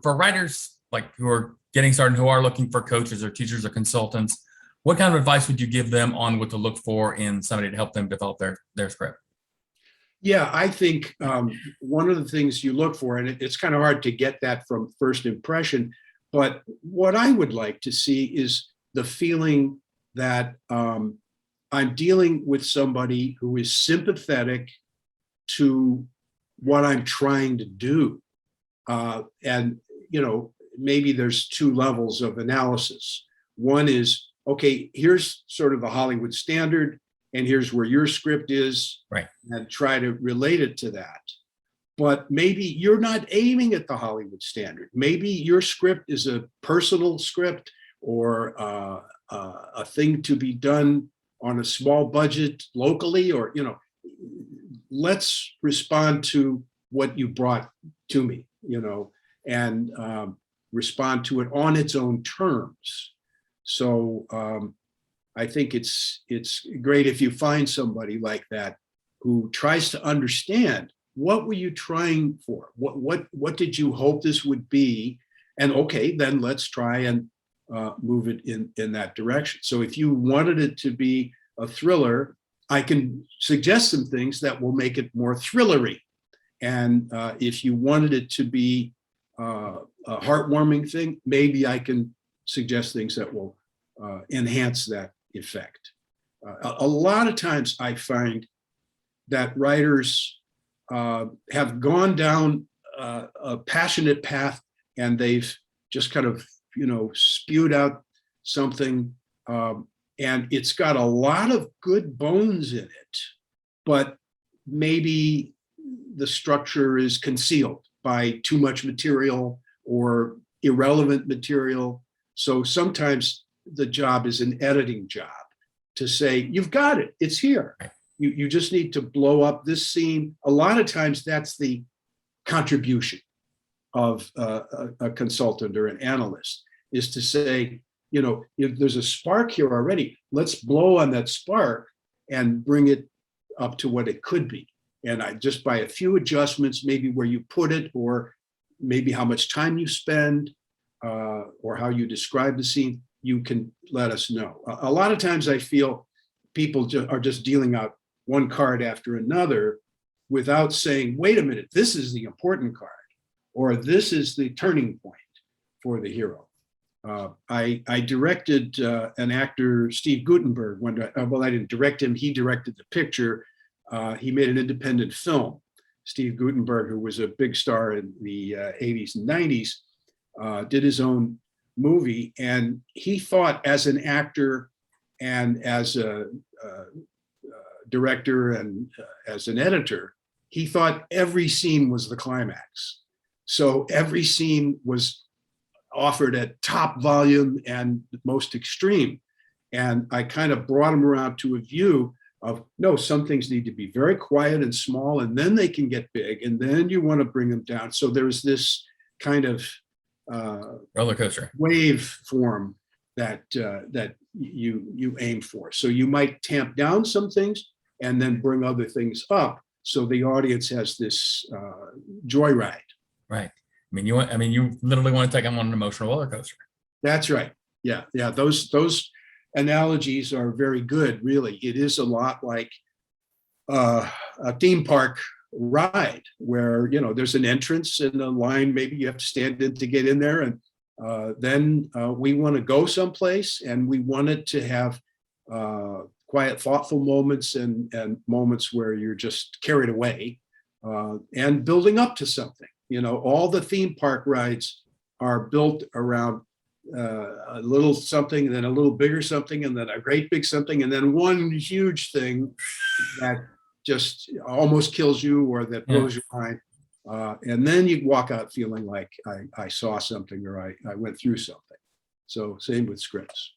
for writers like who are getting started, who are looking for coaches or teachers or consultants, what kind of advice would you give them on what to look for in somebody to help them develop their script? Yeah, I think one of the things you look for, and it's kind of hard to get that from first impression, but what I would like to see is the feeling that I'm dealing with somebody who is sympathetic to what I'm trying to do. And, maybe there's two levels of analysis. One is, okay, here's sort of the Hollywood standard, and here's where your script is, right, and try to relate it to that. But maybe you're not aiming at the Hollywood standard. Maybe your script is a personal script or a thing to be done on a small budget locally, or, let's respond to what you brought to me, and respond to it on its own terms. So I think it's great if you find somebody like that who tries to understand, what were you trying for? What did you hope this would be? And okay, then let's try and move it in that direction. So if you wanted it to be a thriller, I can suggest some things that will make it more thrillery. And if you wanted it to be a heartwarming thing, maybe I can suggest things that will enhance that effect. A lot of times I find that writers have gone down a passionate path, and they've just kind of, spewed out something, and it's got a lot of good bones in it, but maybe the structure is concealed by too much material or irrelevant material. So sometimes the job is an editing job to say, you've got it, it's here. You just need to blow up this scene. A lot of times that's the contribution of a consultant or an analyst, is to say, if there's a spark here already, let's blow on that spark and bring it up to what it could be. And just by a few adjustments, maybe where you put it, or maybe how much time you spend, or how you describe the scene, you can let us know. A lot of times I feel people are just dealing out one card after another without saying, wait a minute, this is the important card, or this is the turning point for the hero. I directed an actor, Steve Guttenberg, well, I didn't direct him, he directed the picture. He made an independent film. Steve Guttenberg, who was a big star in the 80s and 90s, did his own movie, and he thought, as an actor and as a director and as an editor, he thought every scene was the climax. So every scene was offered at top volume and most extreme. And I kind of brought him around to a view of, no, some things need to be very quiet and small, and then they can get big, and then you want to bring them down. So there's this kind of roller coaster wave form that you aim for. So you might tamp down some things and then bring other things up, so the audience has this joyride. Right. You literally want to take them on an emotional roller coaster. That's right. Yeah. Those analogies are very good. Really, it is a lot like a theme park ride, where there's an entrance and a line. Maybe you have to stand in to get in there, and then we want to go someplace, and we want it to have quiet, thoughtful moments, and moments where you're just carried away and building up to something. All the theme park rides are built around a little something, and then a little bigger something, and then a great big something, and then one huge thing that just almost kills you, or that blows your mind. And then you walk out feeling like I saw something, or I went through something. So same with scripts.